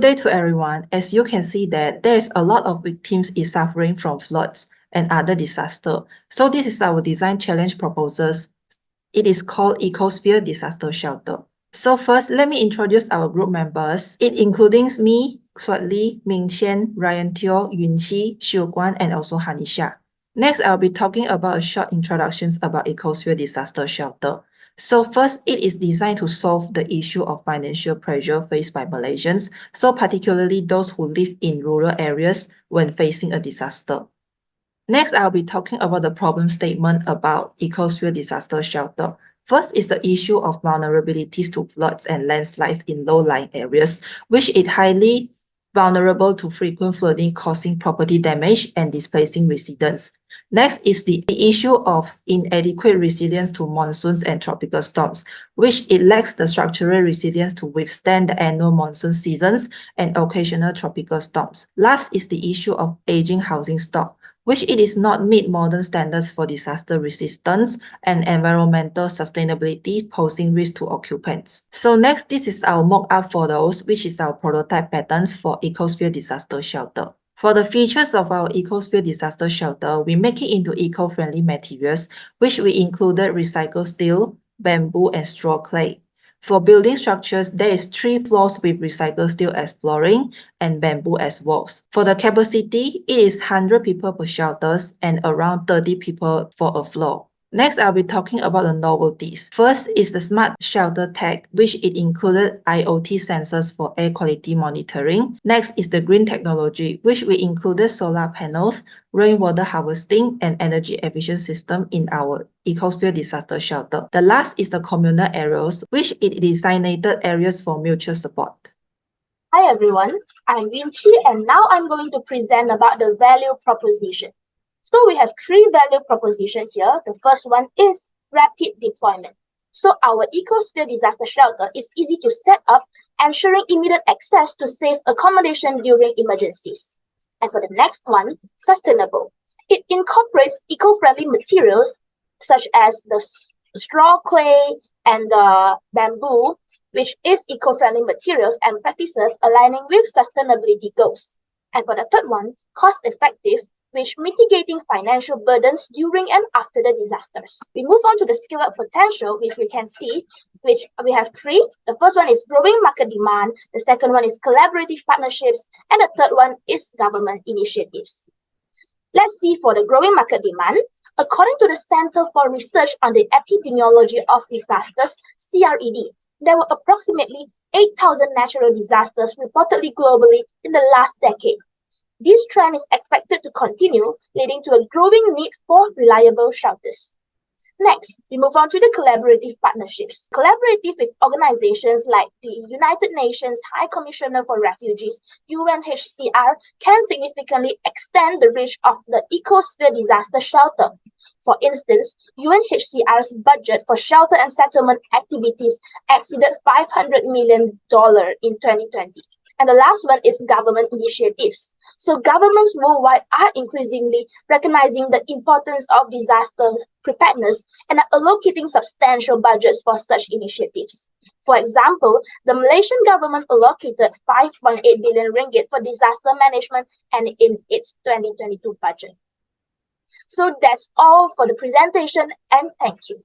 day to everyone. As you can see that there is a lot of victims is suffering from floods and other disaster. So this is our design challenge proposals. It is called Ecosphere Disaster Shelter. So first, let me introduce our group members. It includes me, Suat Lee, Ming Qian, Ryan Teo, Yun Qi, Xiu Guan, and also Hanisha. Next, I'll be talking about a short introductions about Ecosphere Disaster Shelter. So first, it is designed to solve the issue of financial pressure faced by Malaysians, so particularly those who live in rural areas when facing a disaster. Next, I'll be talking about the problem statement about Ecosphere Disaster Shelter. First is the issue of vulnerabilities to floods and landslides in low-lying areas, which is highly vulnerable to frequent flooding causing property damage and displacing residents. Next is the issue of inadequate resilience to monsoons and tropical storms, which it lacks the structural resilience to withstand the annual monsoon seasons and occasional tropical storms. Last is the issue of aging housing stock, which it is not meet modern standards for disaster resistance and environmental sustainability, posing risk to occupants. So next, this is our mock-up for those, which is our prototype patterns for Ecosphere Disaster Shelter. For the features of our Ecosphere Disaster Shelter, we make it into eco-friendly materials, which we included recycled steel, bamboo, and straw clay. For building structures, there is 3 floors with recycled steel as flooring and bamboo as walls. For the capacity, it is 100 people per shelters and around 30 people for a floor. Next, I'll be talking about the novelties. First is the Smart Shelter Tech, which it included IoT sensors for air quality monitoring. Next is the green technology, which we included solar panels, rainwater harvesting, and energy efficient system in our Ecosphere Disaster Shelter. The last is the communal areas, which it designated areas for mutual support. Hi everyone, I'm Vinci and now I'm going to present about the value proposition. So we have 3 value propositions here. The first one is rapid deployment. So our Ecosphere Disaster Shelter is easy to set up, ensuring immediate access to safe accommodation during emergencies. And for the next one, sustainable. It incorporates eco-friendly materials such as the straw clay and the bamboo, which is eco-friendly materials and practices aligning with sustainability goals. And for the third one, cost-effective, which mitigating financial burdens during and after the disasters. We move on to the scale-up potential, which we can see, which we have 3. The first one is growing market demand, the second one is collaborative partnerships, and the third one is government initiatives. Let's see for the growing market demand. According to the Center for Research on the Epidemiology of Disasters, CRED, there were approximately 8,000 natural disasters reportedly globally in the last decade. This trend is expected to continue, leading to a growing need for reliable shelters. Next, we move on to the collaborative partnerships. Collaborative with organizations like the United Nations High Commissioner for Refugees, UNHCR, can significantly extend the reach of the Ecosphere Disaster Shelter. For instance, UNHCR's budget for shelter and settlement activities exceeded $500 million in 2020. And the last one is government initiatives. So governments worldwide are increasingly recognizing the importance of disaster preparedness and are allocating substantial budgets for such initiatives. For example, the Malaysian government allocated 5.8 billion ringgit for disaster management and in its 2022 budget. So that's all for the presentation, and thank you.